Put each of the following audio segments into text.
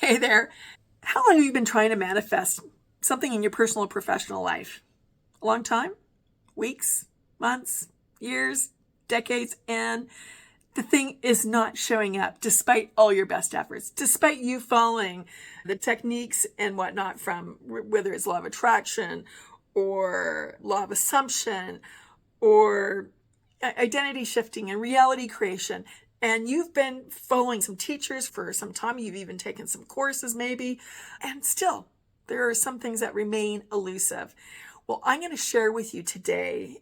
Hey there. How long have you been trying to manifest something in your personal or professional life? A long time? Weeks? Months? Years? Decades? And the thing is not showing up despite all your best efforts, despite you following the techniques and whatnot from whether it's law of attraction or law of assumption or identity shifting and reality creation. And you've been following some teachers for some time. You've even taken some courses, maybe. And still, there are some things that remain elusive. Well, I'm going to share with you today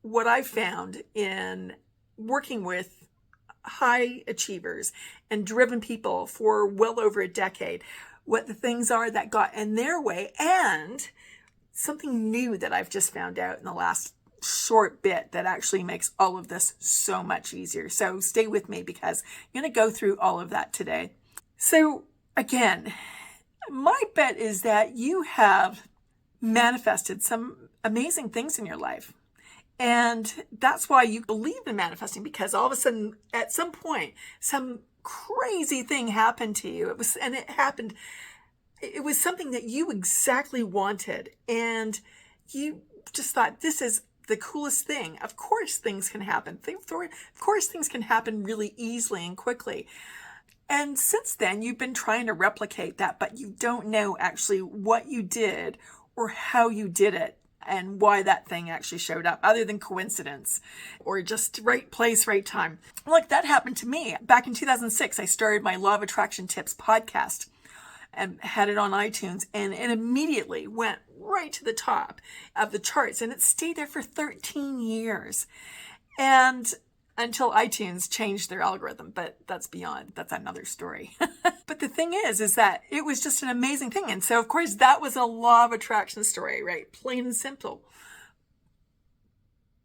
what I found in working with high achievers and driven people for well over a decade, what the things are that got in their way, and something new that I've just found out in the last short bit that actually makes all of this so much easier. So stay with me because I'm going to go through all of that today. So again, my bet is that you have manifested some amazing things in your life. And that's why you believe in manifesting, because all of a sudden, at some point, some crazy thing happened to you. It was something that you exactly wanted. And you just thought, this is the coolest thing. Of course things can happen. Of course things can happen really easily and quickly. And since then, you've been trying to replicate that, but you don't know actually what you did or how you did it and why that thing actually showed up, other than coincidence or just right place, right time. Look, that happened to me. Back in 2006, I started my Law of Attraction Tips podcast and had it on iTunes, and it immediately went right to the top of the charts, and it stayed there for 13 years. And until iTunes changed their algorithm, but that's another story. But the thing is that it was just an amazing thing. And so, of course, that was a law of attraction story, right? Plain and simple.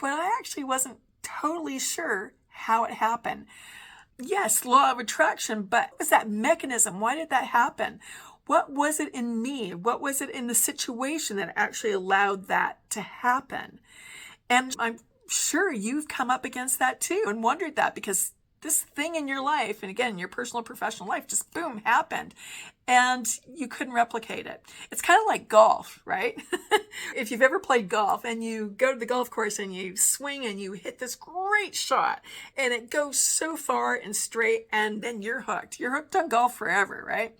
But I actually wasn't totally sure how it happened. Yes, law of attraction, but what was that mechanism? Why did that happen? What was it in me? What was it in the situation that actually allowed that to happen? And I'm sure you've come up against that too and wondered that, because this thing in your life, and again, your personal professional life, just boom, happened and you couldn't replicate it. It's kind of like golf, right? If you've ever played golf and you go to the golf course and you swing and you hit this great shot and it goes so far and straight, and then you're hooked. You're hooked on golf forever, right?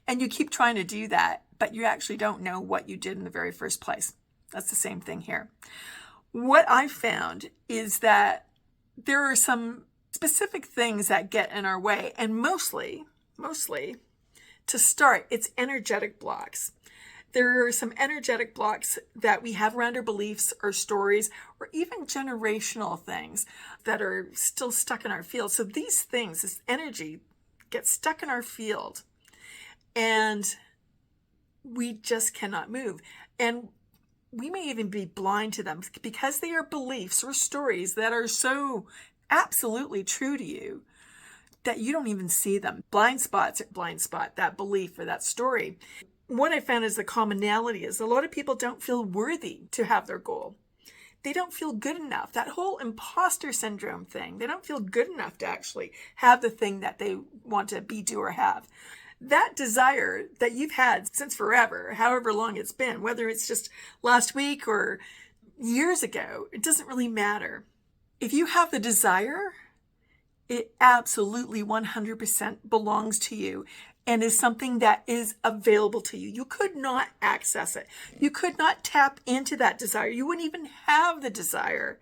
And you keep trying to do that, but you actually don't know what you did in the very first place. That's the same thing here. What I found is that there are some specific things that get in our way, and mostly, to start, it's energetic blocks. There are some energetic blocks that we have around our beliefs or stories, or even generational things that are still stuck in our field. So these things, this energy, gets stuck in our field, and we just cannot move. And we may even be blind to them because they are beliefs or stories that are so absolutely true to you that you don't even see them. Blind spot, that belief or that story. What I found is the commonality is a lot of people don't feel worthy to have their goal. They don't feel good enough. That whole imposter syndrome thing, they don't feel good enough to actually have the thing that they want to be, do, or have. That desire that you've had since forever, however long it's been, whether it's just last week or years ago, it doesn't really matter. If you have the desire, it absolutely 100% belongs to you and is something that is available to you. You could not access it. You could not tap into that desire. You wouldn't even have the desire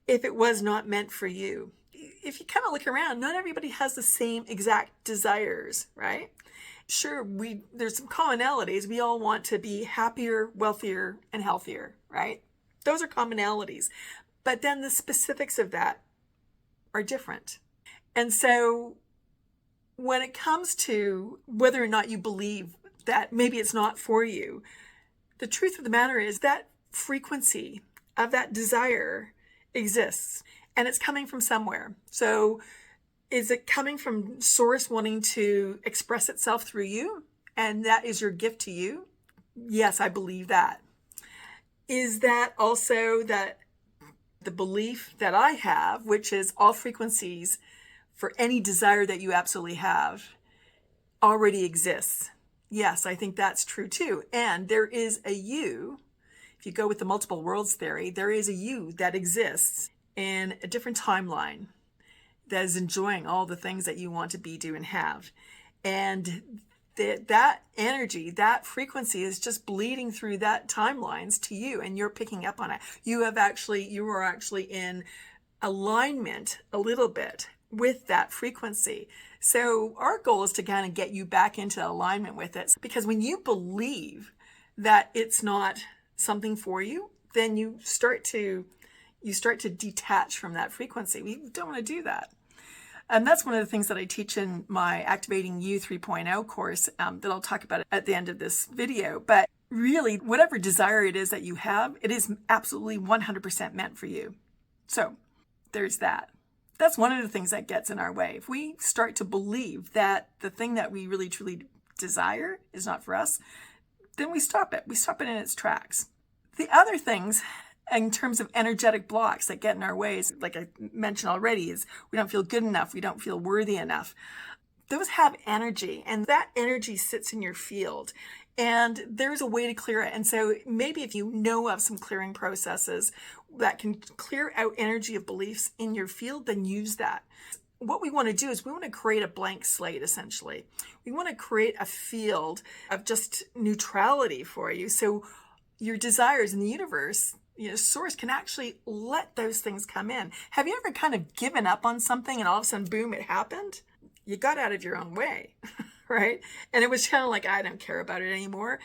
if it was not meant for you. If you kind of look around, not everybody has the same exact desires, right? Sure, there's some commonalities. We all want to be happier, wealthier, and healthier, right? Those are commonalities. But then the specifics of that are different. And so when it comes to whether or not you believe that maybe it's not for you, the truth of the matter is that frequency of that desire exists and it's coming from somewhere. So is it coming from source wanting to express itself through you? And that is your gift to you? Yes, I believe that. Is that also that the belief that I have, which is all frequencies for any desire that you absolutely have, already exists. Yes, I think that's true too. And there is a you, if you go with the multiple worlds theory, there is a you that exists in a different timeline that is enjoying all the things that you want to be, do, and have. And that energy, that frequency is just bleeding through that timelines to you, and you're picking up on it. You are actually in alignment a little bit with that frequency. So our goal is to kind of get you back into alignment with it, because when you believe that it's not something for you, then you start to detach from that frequency. We don't want to do that. And that's one of the things that I teach in my Activating You 3.0 course that I'll talk about at the end of this video. But really, whatever desire it is that you have, it is absolutely 100% meant for you. So there's that. That's one of the things that gets in our way. If we start to believe that the thing that we really truly desire is not for us, then we stop it. We stop it in its tracks. The other things in terms of energetic blocks that get in our ways, like I mentioned already, is we don't feel good enough, we don't feel worthy enough. Those have energy, and that energy sits in your field, and there's a way to clear it. And so maybe if you know of some clearing processes that can clear out energy of beliefs in your field, then use that. What we want to do is we want to create a blank slate, essentially. We want to create a field of just neutrality for you. So your desires in the universe, source can actually let those things come in. Have you ever kind of given up on something and all of a sudden, boom, it happened? You got out of your own way, right? And it was kind of like, I don't care about it anymore.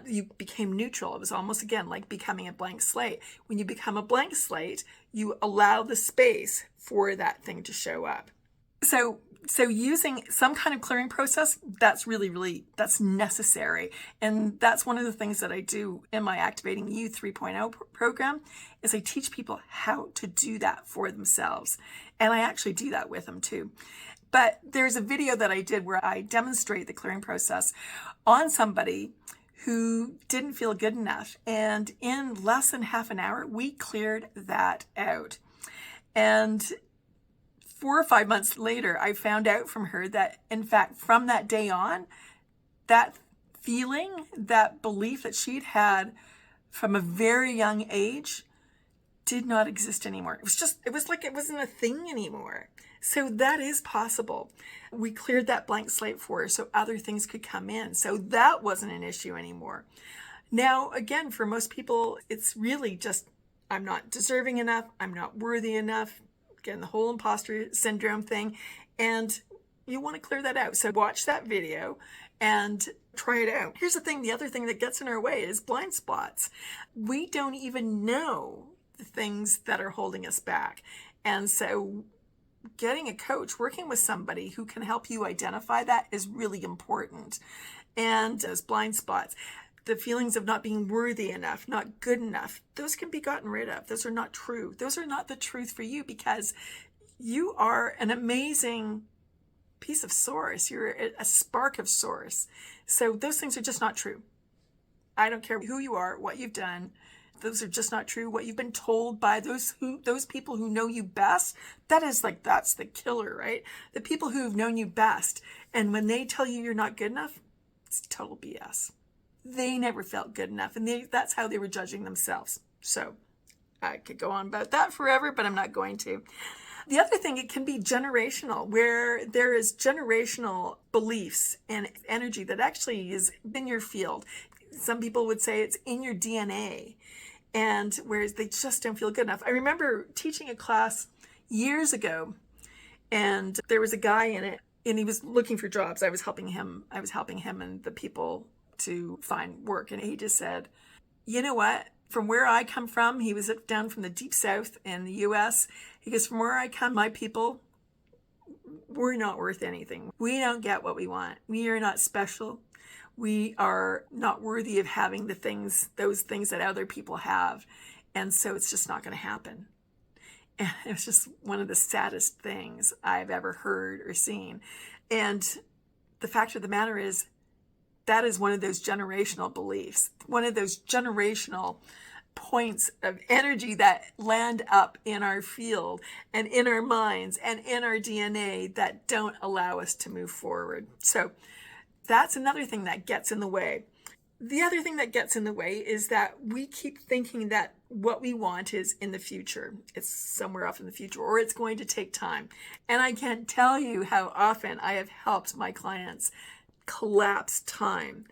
You became neutral. It was almost, again, like becoming a blank slate. When you become a blank slate, you allow the space for that thing to show up. So using some kind of clearing process, that's really, that's necessary. And that's one of the things that I do in my Activating You 3.0 program, is I teach people how to do that for themselves. And I actually do that with them too. But there's a video that I did where I demonstrate the clearing process on somebody who didn't feel good enough. And in less than half an hour, we cleared that out. And 4 or 5 months later, I found out from her that, in fact, from that day on, that feeling, that belief that she'd had from a very young age did not exist anymore. It was like it wasn't a thing anymore. So that is possible. We cleared that blank slate for her so other things could come in. So that wasn't an issue anymore. Now, again, for most people, it's really just, I'm not deserving enough. I'm not worthy enough. Again, the whole imposter syndrome thing. And you want to clear that out. So watch that video and try it out. Here's the thing. The other thing that gets in our way is blind spots. We don't even know the things that are holding us back. And so getting a coach, working with somebody who can help you identify that, is really important. And those blind spots, the feelings of not being worthy enough, not good enough, those can be gotten rid of. Those are not true. Those are not the truth for you, because you are an amazing piece of source. You're a spark of source. So those things are just not true. I don't care who you are, what you've done. Those are just not true. What you've been told by those people who know you best, that's the killer, right? The people who've known you best. And when they tell you you're not good enough, it's total BS. They never felt good enough, and that's how they were judging themselves. So I could go on about that forever, but I'm not going to. The other thing, it can be generational, where there is generational beliefs and energy that actually is in your field. Some people would say it's in your DNA, and whereas they just don't feel good enough. I remember teaching a class years ago, and there was a guy in it, and he was looking for jobs. I was helping him and the people to find work. And he just said, you know what? From where I come from, he was down from the deep south in the US. He goes, from where I come, my people, we're not worth anything. We don't get what we want. We are not special. We are not worthy of having those things that other people have. And so it's just not going to happen. And it was just one of the saddest things I've ever heard or seen. And the fact of the matter is, that is one of those generational beliefs, one of those generational points of energy that land up in our field and in our minds and in our DNA that don't allow us to move forward. So That's another thing that gets in the way. The other thing that gets in the way is that we keep thinking that what we want is in the future. It's somewhere off in the future, or it's going to take time. And I can't tell you how often I have helped my clients collapse time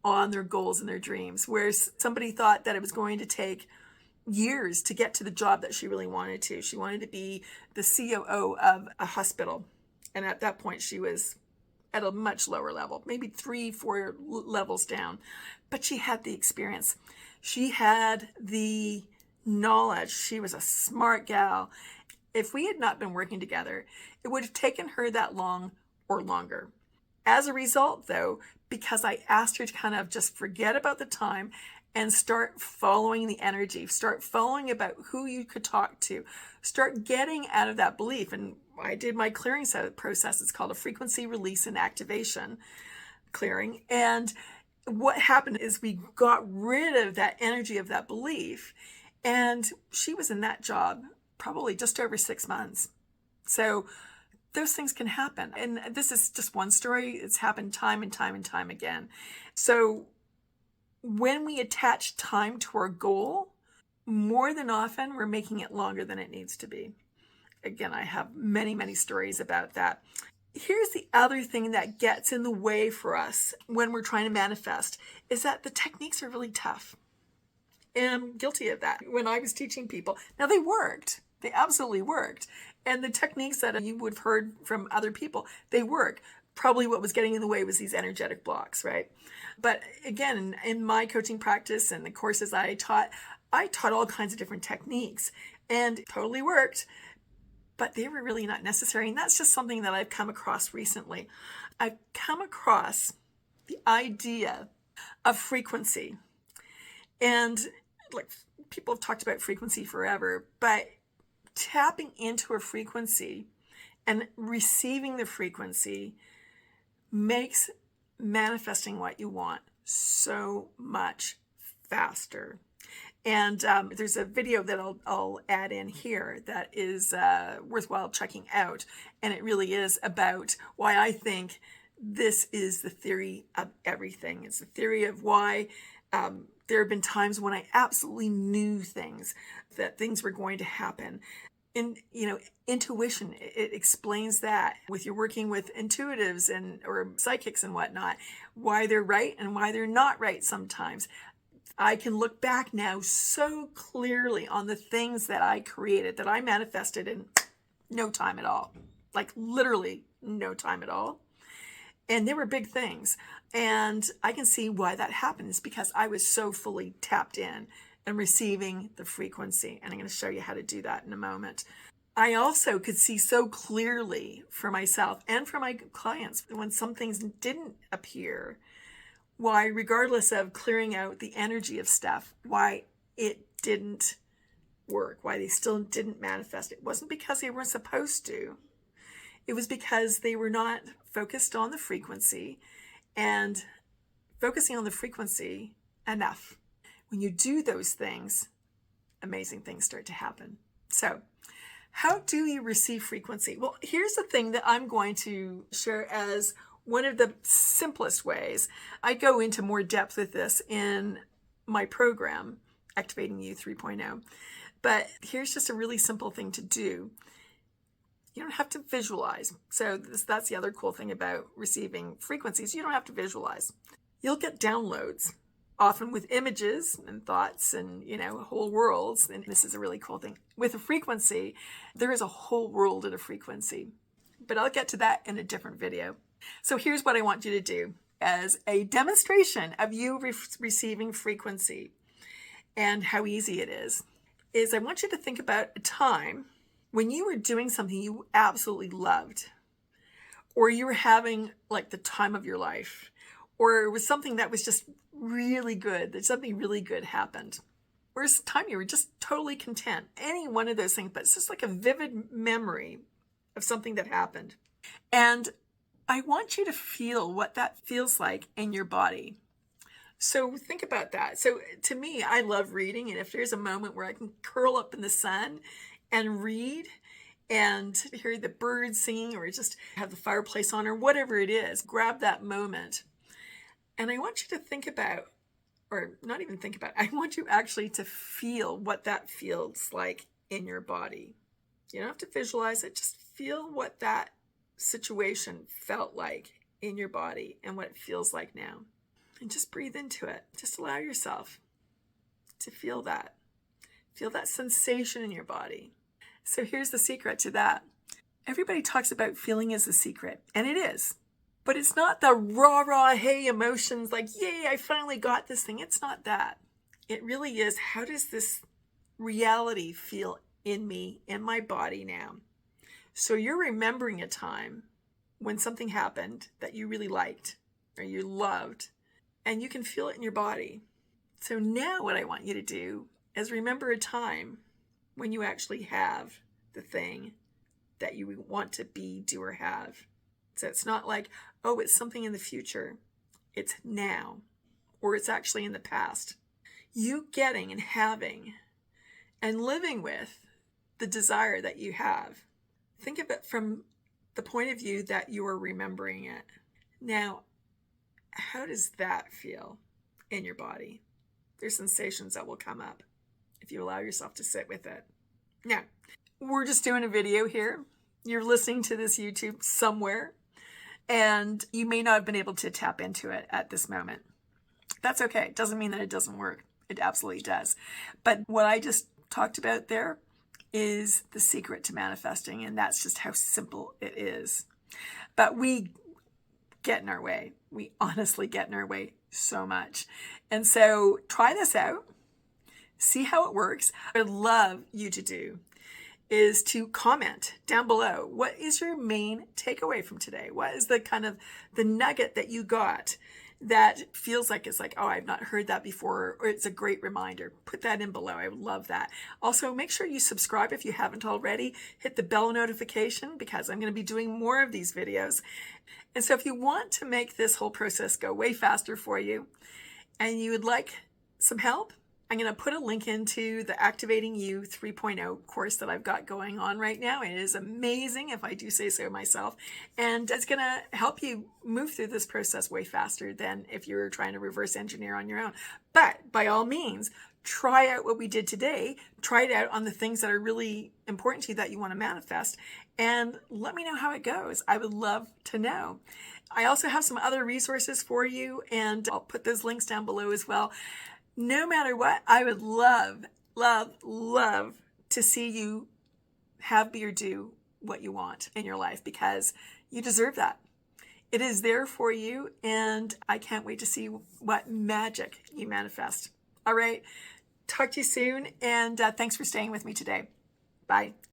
on their goals and their dreams, where somebody thought that it was going to take years to get to the job that she really wanted to. She wanted to be the COO of a hospital. And at that point, she was at a much lower level, maybe 3-4 levels down. But she had the experience. She had the knowledge. She was a smart gal. If we had not been working together, it would have taken her that long or longer. As a result, though, because I asked her to kind of just forget about the time and start following the energy, start following about who you could talk to, start getting out of that belief. And I did my clearing process. It's called a frequency release and activation clearing. And what happened is we got rid of that energy of that belief. And she was in that job probably just over 6 months. So those things can happen. And this is just one story. It's happened time and time and time again. So when we attach time to our goal, more than often, we're making it longer than it needs to be. Again, I have many, many stories about that. Here's the other thing that gets in the way for us when we're trying to manifest, is that the techniques are really tough. And I'm guilty of that when I was teaching people. Now, they worked. They absolutely worked. And the techniques that you would have heard from other people, they work. Probably what was getting in the way was these energetic blocks, right? But again, in my coaching practice and the courses I taught all kinds of different techniques, and totally worked, but they were really not necessary. And that's just something that I've come across recently. I've come across the idea of frequency. And like, people have talked about frequency forever, but tapping into a frequency and receiving the frequency makes manifesting what you want so much faster. And there's a video that I'll add in here that is worthwhile checking out. And it really is about why I think this is the theory of everything. It's the theory of why there have been times when I absolutely knew that things were going to happen. And, intuition, it explains that with you're working with intuitives or psychics and whatnot, why they're right and why they're not right sometimes. I can look back now so clearly on the things that I created, that I manifested in no time at all, like literally no time at all. And they were big things. And I can see why that happens, because I was so fully tapped in and receiving the frequency. And I'm going to show you how to do that in a moment. I also could see so clearly for myself and for my clients when some things didn't appear, why, regardless of clearing out the energy of stuff, why it didn't work, why they still didn't manifest. It wasn't because they weren't supposed to. It was because they were not focused on the frequency and focusing on the frequency enough. When you do those things, amazing things start to happen. So, how do you receive frequency? Well, here's the thing that I'm going to share as one of the simplest ways. I go into more depth with this in my program, Activating You 3.0. But here's just a really simple thing to do. You don't have to visualize. So that's the other cool thing about receiving frequencies. You don't have to visualize. You'll get downloads, often with images and thoughts and, whole worlds. And this is a really cool thing. With a frequency, there is a whole world in a frequency. But I'll get to that in a different video. So here's what I want you to do as a demonstration of you receiving frequency and how easy it is I want you to think about a time when you were doing something you absolutely loved, or you were having like the time of your life, or it was something that was just really good, that something really good happened, or it's a time you were just totally content. Any one of those things, but it's just like a vivid memory of something that happened. And I want you to feel what that feels like in your body. So think about that. So to me, I love reading. And if there's a moment where I can curl up in the sun and read and hear the birds singing, or just have the fireplace on, or whatever it is, grab that moment And I want you to think about, or not even think about, I want you actually to feel what that feels like in your body. You don't have to visualize it, just feel what that situation felt like in your body and what it feels like now. And just breathe into it. Just allow yourself to feel that. Feel that sensation in your body. So here's the secret to that. Everybody talks about feeling is the secret, and it is. But it's not the rah, hey emotions like, yay, I finally got this thing. It's not that. It really is, how does this reality feel in me, in my body now? So you're remembering a time when something happened that you really liked or you loved, and you can feel it in your body. So now what I want you to do is remember a time when you actually have the thing that you want to be, do, or have. So it's not like, oh, it's something in the future. It's now, or it's actually in the past. You getting and having and living with the desire that you have. Think of it from the point of view that you are remembering it. Now, how does that feel in your body? There's sensations that will come up if you allow yourself to sit with it. Now, we're just doing a video here. You're listening to this YouTube somewhere, and you may not have been able to tap into it at this moment. That's okay. It doesn't mean that it doesn't work. It absolutely does. But what I just talked about there is the secret to manifesting, and that's just how simple it is. But we get in our way. We honestly get in our way so much. And so try this out. See how it works. What I'd love you to do is to comment down below. What is your main takeaway from today? What is the kind of the nugget that you got that feels like it's like, oh, I've not heard that before, or it's a great reminder? Put that in below. I would love that. Also, make sure you subscribe if you haven't already. Hit the bell notification because I'm going to be doing more of these videos. And so if you want to make this whole process go way faster for you and you would like some help, I'm going to put a link into the Activating You 3.0 course that I've got going on right now. It is amazing, if I do say so myself. And it's going to help you move through this process way faster than if you were trying to reverse engineer on your own. But by all means, try out what we did today. Try it out on the things that are really important to you that you want to manifest. And let me know how it goes. I would love to know. I also have some other resources for you, and I'll put those links down below as well. No matter what, I would love, love, love to see you have, be, or do what you want in your life, because you deserve that. It is there for you, and I can't wait to see what magic you manifest. All right, talk to you soon, and thanks for staying with me today. Bye.